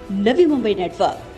Navi Mumbai network.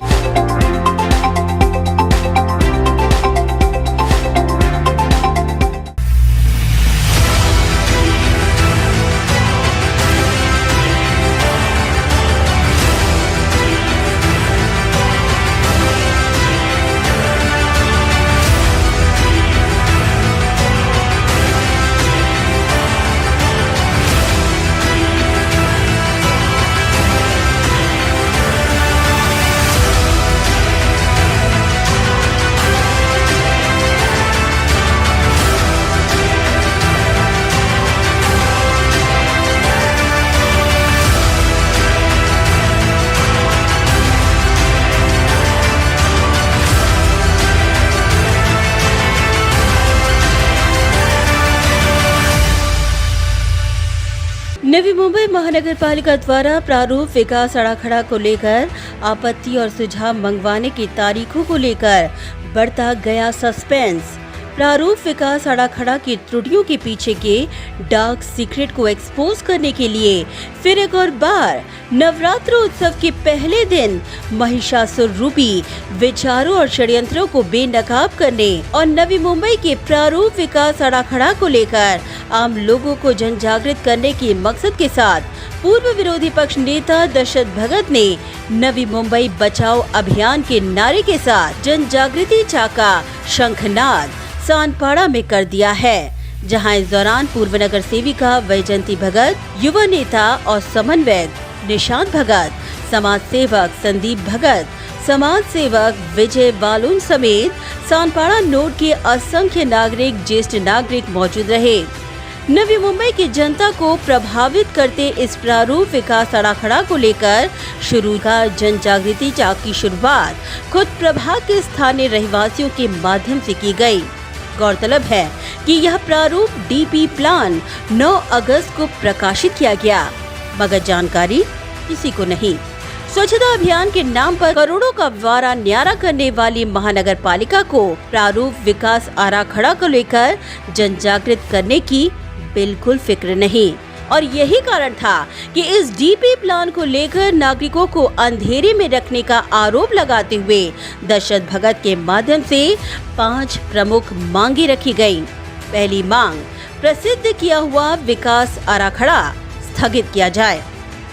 Navi Mumbai महानगर पालिका द्वारा प्रारूप विकास आराखड़ा को लेकर आपत्ति और सुझाव मंगवाने की तारीखों को लेकर बढ़ता गया सस्पेंस। प्रारूप विकास आराखड़ा की त्रुटियों के पीछे के डार्क सीक्रेट को एक्सपोज करने के लिए फिर एक और बार नवरात्र उत्सव के पहले दिन महिषासुर रूपी विचारों और षड्यंत्रों को बेनकाब करने और नवी मुंबई के प्रारूप विकास आराखड़ा को लेकर आम लोगों को जन जागृत करने के मकसद के साथ पूर्व विरोधी पक्ष नेता दशरथ भगत ने नवी मुंबई बचाओ अभियान के नारे के साथ जन जागृति चाका शंखनाद सानपाड़ा में कर दिया है, जहां इस दौरान पूर्व नगर सेविका वैजयंती भगत, युवा नेता और समन्वयक निशांत भगत, समाज सेवक संदीप भगत, समाज सेवक विजय बालून समेत सानपाड़ा नोड के असंख्य नागरिक, ज्येष्ठ नागरिक मौजूद रहे। नवी मुंबई की जनता को प्रभावित करते इस प्रारूप विकास आराखड़ा को लेकर शुरू का जन जागृति चाक की शुरुआत खुद प्रभाग के स्थानीय रहवासियों के माध्यम से की गई। गौरतलब है कि यह प्रारूप डीपी प्लान 9 अगस्त को प्रकाशित किया गया, मगर जानकारी किसी को नहीं। स्वच्छता अभियान के नाम पर करोड़ों का वारा न्यारा करने वाली महानगर पालिका को प्रारूप विकास आराखड़ा को लेकर जन जागृत करने की बिल्कुल फिक्र नहीं, और यही कारण था कि इस डीपी प्लान को लेकर नागरिकों को अंधेरे में रखने का आरोप लगाते हुए दशरथ भगत के माध्यम से 5 प्रमुख मांगे रखी गयी। पहली मांग, प्रसिद्ध किया हुआ विकास आराखड़ा स्थगित किया जाए।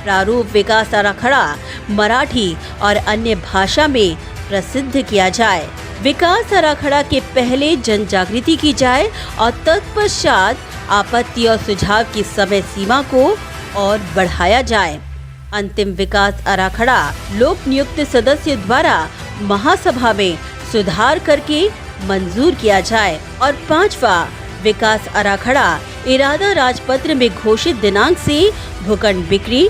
प्रारूप विकास आराखड़ा मराठी और अन्य भाषा में प्रसिद्ध किया जाए। विकास आराखड़ा के पहले जन जागृति की जाए और तत्पश्चात आपत्ति और सुझाव की समय सीमा को और बढ़ाया जाए। अंतिम विकास आराखड़ा लोक नियुक्त सदस्य द्वारा महासभा में सुधार करके मंजूर किया जाए। और 5वां विकास आराखड़ा इरादा राजपत्र में घोषित दिनांक से भूखंड बिक्री,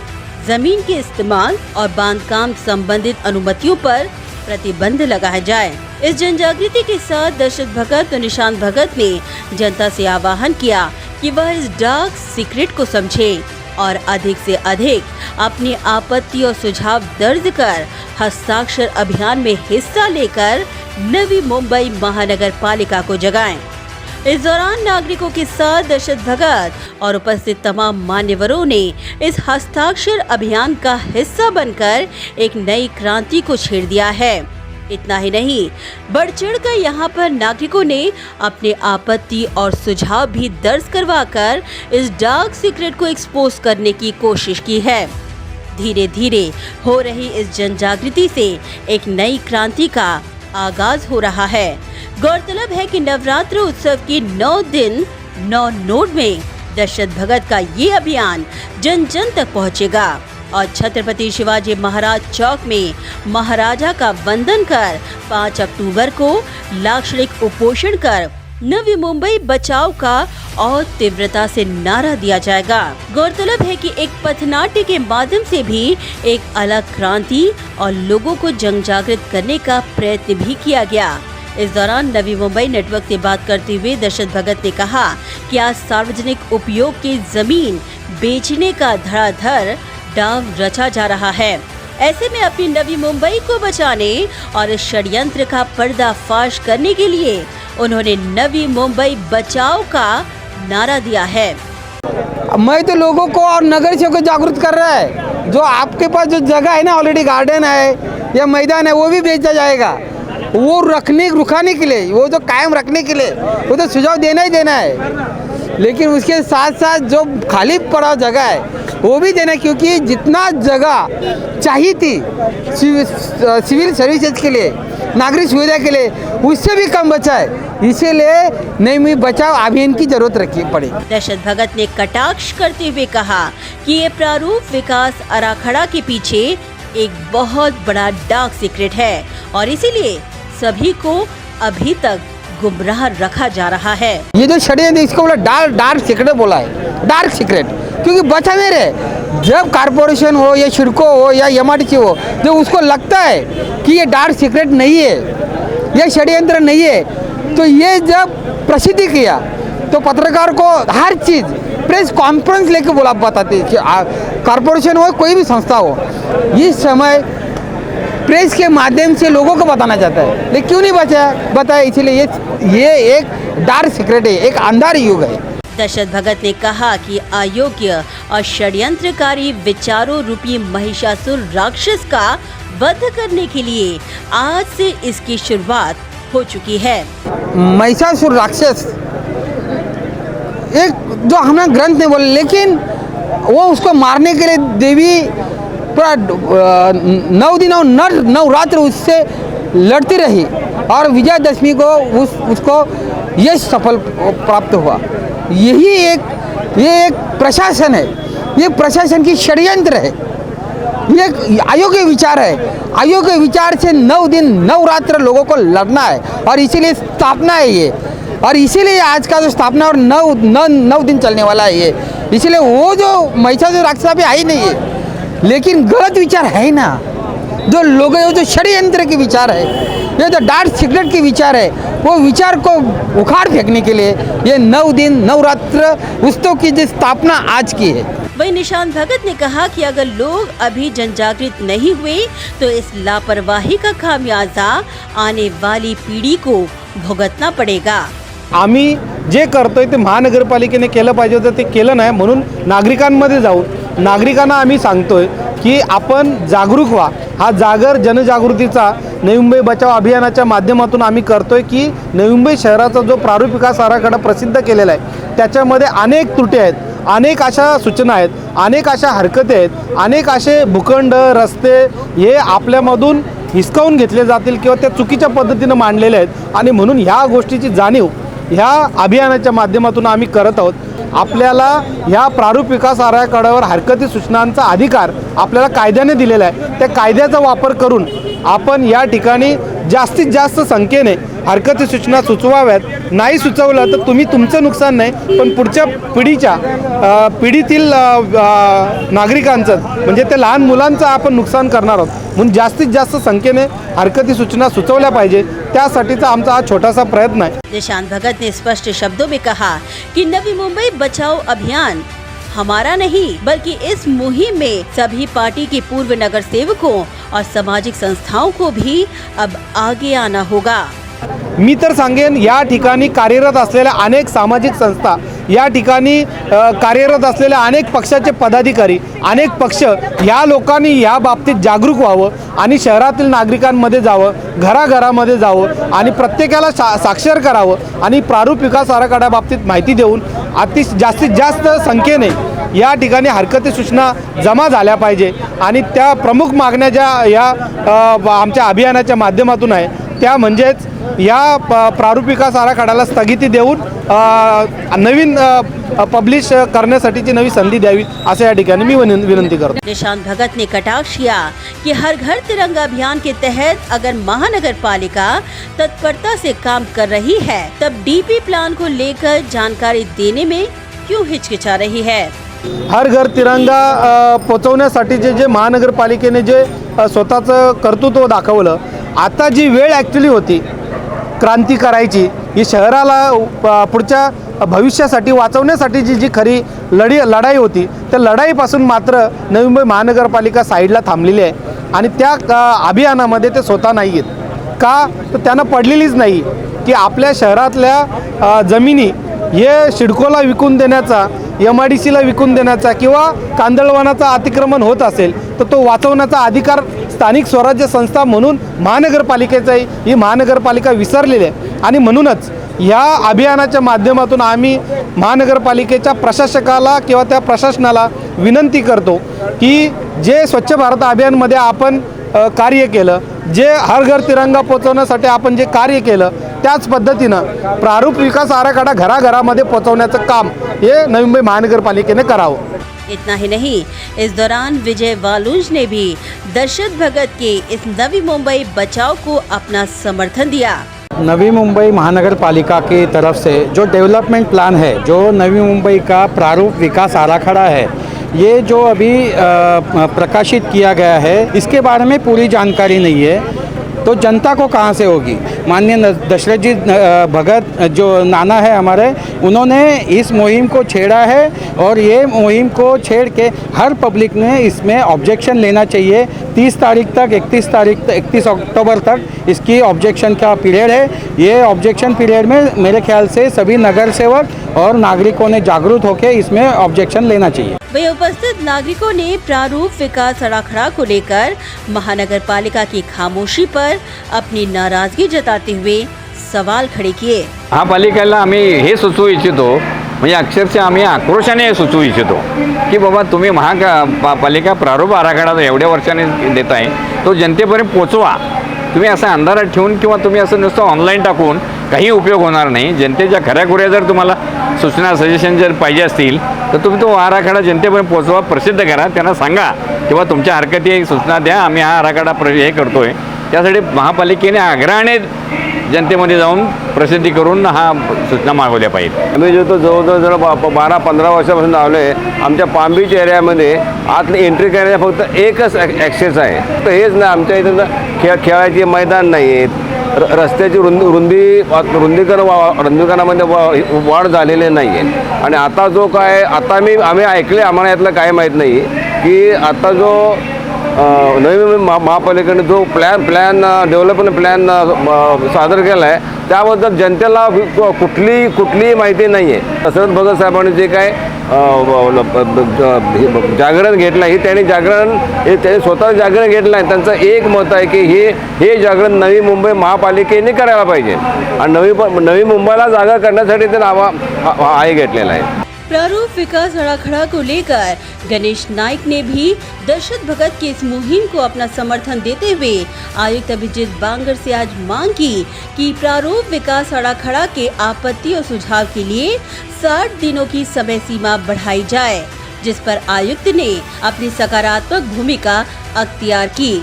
जमीन के इस्तेमाल और बांधकाम संबंधित अनुमतियों पर प्रतिबंध लगाया जाए। इस जन जागृति के साथ दशरथ भगत और निशांत भगत ने जनता से आह्वान किया कि वह इस डार्क सीक्रेट को समझे और अधिक से अधिक अपनी आपत्ति और सुझाव दर्ज कर हस्ताक्षर अभियान में हिस्सा लेकर नवी मुंबई महानगर पालिका को जगाएं। इस दौरान नागरिकों के साथ दशरथ भगत और उपस्थित तमाम मान्यवरों ने इस हस्ताक्षर अभियान का हिस्सा बनकर एक नई क्रांति को छेड़ दिया है। इतना ही नहीं, बढ़ चढ़ कर यहाँ पर नागरिकों ने अपने आपत्ति और सुझाव भी दर्ज करवाकर इस डार्क सीक्रेट को एक्सपोज करने की कोशिश की है। धीरे धीरे हो रही इस जन जागृति से एक नई क्रांति का आगाज हो रहा है। गौरतलब है कि नवरात्र उत्सव की 9 दिन 9 नोड में दशरथ भगत का ये अभियान जन जन तक पहुँचेगा और छत्रपति शिवाजी महाराज चौक में महाराजा का वंदन कर 5 अक्टूबर को लाक्षणिक उपोषण कर नवी मुंबई बचाओ का और तीव्रता से नारा दिया जाएगा। गौरतलब है कि एक पथनाट्य के माध्यम से भी एक अलग क्रांति और लोगों को जन जागृत करने का प्रयत्न भी किया गया। इस दौरान नवी मुंबई नेटवर्क से बात करते हुए दशरथ भगत ने कहा कि आज सार्वजनिक उपयोग की जमीन बेचने का धड़ाधड़ डाव रचा जा रहा है। ऐसे में अपनी नवी मुंबई को बचाने और इस षड्यंत्र का पर्दाफाश करने के लिए उन्होंने नवी मुंबई बचाओ का नारा दिया है। मैं तो लोगों को और नगर से को जागरूक कर रहा है जो आपके पास जो जगह है ना, ऑलरेडी गार्डन है या मैदान है, वो भी बेचा जाएगा। वो रुकाने के लिए, वो जो कायम रखने के लिए वो तो सुझाव देना ही देना है, लेकिन उसके साथ साथ जो खाली पड़ा जगह है वो भी देना, क्योंकि जितना जगह चाहिए थी सिविल सर्विसेज के लिए, नागरिक सुविधा के लिए, उससे भी कम बचा है। इसीलिए नई बचाव अभियान की जरूरत रखी पड़ी। दशरथ भगत ने कटाक्ष करते हुए कहा कि ये प्रारूप विकास आराखड़ा के पीछे एक बहुत बड़ा डार्क सीक्रेट है और इसीलिए सभी को अभी तक गुमराह रखा जा रहा है। ये जो षड्यंत्र, इसको बोला डार्क सीक्रेट बोला है, डार्क सीक्रेट, क्योंकि बचा नहीं रहे। जब कारपोरेशन हो या शिडको हो या एमआरटीसी हो, जब उसको लगता है कि ये डार्क सीक्रेट नहीं है, ये षड्यंत्र नहीं है, तो ये जब प्रसिद्धि किया तो पत्रकार को हर चीज़ प्रेस कॉन्फ्रेंस लेके बोला बताते कि कॉरपोरेशन हो कोई भी संस्था हो, इस समय प्रेस के माध्यम से लोगों को बताना चाहता है, लेकिन क्यों नहीं बताया? इसलिए ये एक डार्क सीक्रेट है, एक अंधार युग है। दशरथ भगत ने कहा कि अयोग्य और षड्यंत्रकारी विचारों रूपी महिषासुर राक्षस का वध करने के लिए आज से इसकी शुरुआत हो चुकी है। महिषासुर राक्षस एक जो हमने ग्रंथ में बोले, लेकिन वो उसको मारने के लिए देवी पूरा 9 दिन और 9 रात्र उससे लड़ती रही और विजयदशमी को उसको यश सफल प्राप्त हुआ। ये एक प्रशासन है, ये प्रशासन की षड्यंत्र है, ये अयोग्य विचार है। अयोग्य विचार से 9 दिन 9 रात्र लोगों को लड़ना है और इसीलिए स्थापना है ये, और इसीलिए आज का जो स्थापना और 9 दिन चलने वाला है ये। इसीलिए वो जो महिषासुर राक्षस भी आई नहीं है, लेकिन गलत विचार है ना, जो लोग जो षड्यंत्र के विचार है, ये जो डार्क सीक्रेट के विचार है, वो विचार को उखाड़ फेंकने के लिए ये 9 दिन 9 रात्र उत्सव की जो स्थापना आज की है। वही निशांत भगत ने कहा कि अगर लोग अभी जनजागृत नहीं हुए तो इस लापरवाही का खामियाजा आने वाली पीढ़ी को भुगतना पड़ेगा। आम्ही जे करतोय ते महानगरपालिकेने केलं पाहिजे होतं, ते केलं नाही, म्हणून नागरिकांमध्ये जाऊन नागरिकांना आम्ही सांगतोय की आपण जागरूक व्हा। हा जागर जनजागृतीचा नवी मुंबई बचाव अभियानाच्या माध्यमातून आम्ही करतोय की नवी मुंबई शहराचा जो प्रारूप विकास आराखडा प्रसिद्ध केलेला आहे त्याच्यामध्ये अनेक त्रुटी आहेत, अनेक अशा सूचना आहेत, अनेक अशा हरकती आहेत, अनेक असे भूखंड रस्ते हे आपल्यामधून हिसकावून घेतले जातील किंवा त्या चुकीच्या पद्धतीनं मांडलेले आहेत आणि म्हणून ह्या गोष्टीची जाणीव ह्या अभियानाच्या माध्यमातून आम्ही करत आहोत। आपल्याला ह्या प्रारूप विकास आराखड्यावर हरकती सूचनांचा अधिकार आपल्याला कायद्याने दिलेला आहे। त्या कायद्याचा वापर करून आपण या ठिकाणी जास्तीत जास्त संख्येने हरकती सूचना सुचवाव्यात। नाही सुचवलं तर तुम्ही तुमचं नुकसान नाही पण पुढच्या पिढीतील नागरिकांचं म्हणजे ते लहान मुलांचं आपण नुकसान करणार आहोत, म्हणून जास्तीत जास्त संख्येने हरकती सूचना सुचवल्या पाहिजे, त्यासाठीचा आमचा हा छोटासा प्रयत्न आहे। निशांत भगत ने स्पष्ट शब्दों में कहा कि नवी मुंबई बचाओ अभियान हमारा नहीं बल्कि इस मुहिम में सभी पार्टी के पूर्व नगर सेवकों और सामाजिक संस्थाओं को भी अब आगे आना होगा। मी तर सांगेन या ठिकाणी कार्यरत असलेल्या अनेक सामाजिक संस्था, या ठिकाणी कार्यरत असलेल्या अनेक पक्षाचे पदाधिकारी, अनेक पक्ष या लोकांनी या बाबतीत जागरूक व्हावं आणि शहरातील नागरिकांमध्ये जावं, घराघरामध्ये जावं आणि प्रत्येकाला साक्षर करावं आणि प्रारूप विकास आराखड्याबाबतीत माहिती देऊन जास्तीत जास्त संख्येने या ठिकाणी हरकती सूचना जमा झाल्या पाहिजे आणि त्या प्रमुख मागण्या ज्या या आमच्या अभियानाच्या माध्यमातून आहे त्या म्हणजेच या प्रारूप विकास आराखड्याला स्थगिती देऊन नवीन पब्लिश करण्यासाठीची नवी संधी द्यावी असं या ठिकाणी मी विनंती करतो। निशांत भगत ने कटाक्ष किया कि हर घर तिरंगा अभियान के तहत अगर महानगर पालिका तत्परता से काम कर रही है तब डीपी प्लान को लेकर जानकारी देने में क्यों हिचकिचा रही है। हर घर तिरंगा पोचवण्यासाठी जे महानगरपालिकेने जे स्वतःचं कर्तृत्व दाखवलं, आता जी वेळ ॲक्च्युली होती क्रांती करायची, ही शहराला पुढच्या भविष्यासाठी वाचवण्यासाठी जी खरी लढाई होती, त्या लढाईपासून मात्र नवी मुंबई महानगरपालिका साईडला थांबलेली आहे आणि त्या अभियानामध्ये ते स्वतः नाही आहेत का, तर त्यांना पडलेलीच नाही की आपल्या शहरातल्या जमिनी हे सिडकोला विकून देण्याचा MIDCला विकून देण्याचा किंवा कांदळवनाचा अतिक्रमण होत असेल तर तो वाचवण्याचा अधिकार स्थानिक स्वराज्य संस्था म्हणून महानगरपालिकेचा आहे. ही महानगरपालिका विसरलेली आहे आणि म्हणूनच ह्या अभियानाच्या माध्यमातून आम्ही महानगरपालिकेच्या प्रशासकाला किंवा त्या प्रशासनाला विनंती करतो की जे स्वच्छ भारत अभियानमध्ये आपण कार्य केलं, जे हर घर तिरंगा पोचवण्यासाठी आपण जे कार्य केलं, त्याच पद्धतीनं प्रारूप विकास आराखडा घराघरामध्ये पोचवण्याचं काम हे नवी मुंबई महानगरपालिकेने करावं. इतना ही नहीं, इस दौरान विजय वालुंज ने भी दशरथ भगत के इस नवी मुंबई बचाव को अपना समर्थन दिया. नवी मुंबई महानगर पालिका की तरफ से जो डेवलपमेंट प्लान है, जो नवी मुंबई का प्रारूप विकास आराखड़ा है, ये जो अभी प्रकाशित किया गया है, इसके बारे में पूरी जानकारी नहीं है तो जनता को कहाँ से होगी. माननीय दशरथ जी भगत जो नाना है हमारे, उन्होंने इस मुहिम को छेड़ा है और ये मुहिम को छेड़ के हर पब्लिक ने इसमें ऑब्जेक्शन लेना चाहिए. 30 तारीख तक 31 अक्टूबर तक इसकी ऑब्जेक्शन का पीरियड है. ये ऑब्जेक्शन पीरियड में मेरे ख्याल से सभी नगर सेवक और नागरिकों ने जागरूक होकर इसमें ऑब्जेक्शन लेना चाहिए. वहीं उपस्थित नागरिकों ने प्रारूप विकास आराखड़ा को लेकर महानगर पालिका की खामोशी पर अपनी नाराजगी जताते हुए सवाल खड़े किए. महापालिकेला आम्ही हे सुचवू इच्छितो, म्हणजे अक्षरशः आम्ही आक्रोशाने हे सुचवू इच्छितो की बाबा तुम्ही महापालिका प्रारूप आराखडा एवढ्या वर्षाने देत आहे तो जनतेपर्यंत पोचवा. तुम्ही असं अंधारात ठेवून किंवा तुम्ही असं नुसतं ऑनलाईन टाकून काही उपयोग होणार नाही. जनतेच्या खऱ्याखुऱ्या जर तुम्हाला सूचना सजेशन जर पाहिजे असतील तर तुम्ही तो आराखडा जनतेपर्यंत पोचवा, प्रसिद्ध करा, त्यांना सांगा किंवा तुमच्या हरकती सूचना द्या, आम्ही हा आराखडा हे करतोय. त्यासाठी महापालिकेने आग्रहाने जनतेमध्ये जाऊन प्रसिद्धी करून हा सूचना मागवल्या पाहिजे. आम्ही जो तो जवळजवळ 12-15 वर्षापासून लावले. आमच्या पाम बीच एरियामध्ये आतली एंट्री करण्याचा फक्त एकच ॲक्सेस आहे. तर हेच नाही, आमच्या इथं खेळायचे मैदान नाही आहेत, रस्त्याची रुंदीकरणामध्ये वाढ झालेली नाही आहे. आणि आता जो काय आम्ही ऐकले, आम्हाला यातलं काय माहीत नाही की आता जो नवी मुंबई महापालिकेने जो डेव्हलपमेंट प्लॅन सादर केला आहे त्याबद्दल जनतेला कुठलीही माहिती नाही आहे. दशरथ भगत साहेबांनी जे काय जागरण घेतलं आहे, त्यांनी स्वतः जागरण घेतलं आहे. त्यांचं एक मत आहे की हे जागरण नवी मुंबई महापालिकेने करायला पाहिजे आणि नवी मुंबईला जागा करण्यासाठी त्यांनी हा घेतलेला आहे. प्रारूप विकास आराखड़ा को लेकर गणेश नाइक ने भी दशरथ भगत की इस मुहिम को अपना समर्थन देते हुए आयुक्त अभिजीत बांगर से आज मांग की कि प्रारूप विकास आराखड़ा के आपत्ति और सुझाव के लिए 60 दिनों की समय सीमा बढ़ाई जाए, जिस पर आयुक्त ने अपनी सकारात्मक भूमिका अख्तियार की.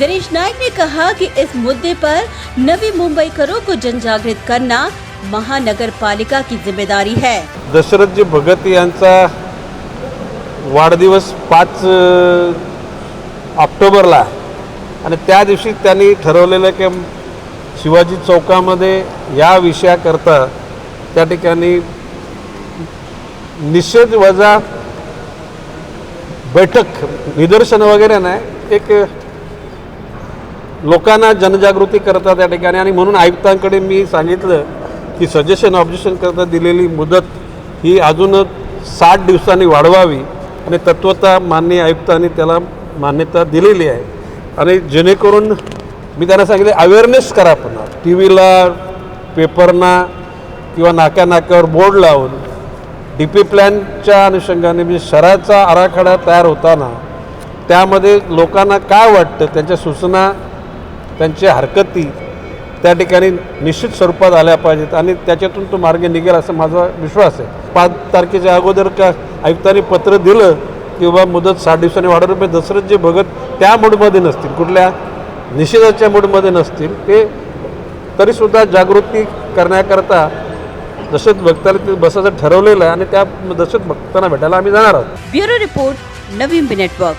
गणेश नाइक ने कहा कि इस मुद्दे पर नवी मुंबईकरों को जनजागृत करना महानगर पालिका की जिम्मेदारी है. दशरथजी भगत यांचा वाढदिवस 5 ऑक्टोबरला आणि त्या दिवशी त्यांनी ठरवलेलं की शिवाजी चौकामध्ये या विषयाकरता त्या ठिकाणी निषेध वजा बैठक, निदर्शन वगैरे नाही, एक लोकांना जनजागृती करता त्या ठिकाणी. आणि म्हणून आयुक्तांकडे मी सांगितलं की सजेशन ऑब्जेक्शन करता दिलेली मुदत ही अजून 60 दिवसांनी वाढवावी आणि तत्वतः माननीय आयुक्तांनी त्याला मान्यता दिलेली आहे. आणि जेणेकरून मी त्यांना सांगितले अवेअरनेस करा, पुन्हा टी व्हीला, पेपरना किंवा नाक्यावर बोर्ड लावून DP प्लॅनच्या अनुषंगाने म्हणजे शहराचा आराखडा तयार होताना त्यामध्ये लोकांना काय वाटतं, त्यांच्या सूचना, त्यांच्या हरकती त्या ठिकाणी निश्चित स्वरूपात आल्या पाहिजेत आणि त्याच्यातून तो मार्ग निघेल असं माझा विश्वास आहे. 5 तारखेच्या अगोदर का आयुक्तांनी पत्र दिलं की बाबा मुदत 60 दिवसांनी वाढवली, पण दशरथजी भगत त्या मूडमध्ये नसतील, कुठल्या निषेधाच्या मूडमध्ये नसतील, ते तरीसुद्धा जागृती करण्याकरता दशरथ भक्तांनी बसायचं ठरवलेलं आहे आणि त्या दशरथ भक्तांना भेटायला आम्ही जाणार आहोत. Bureau report, Navi Mumbai network.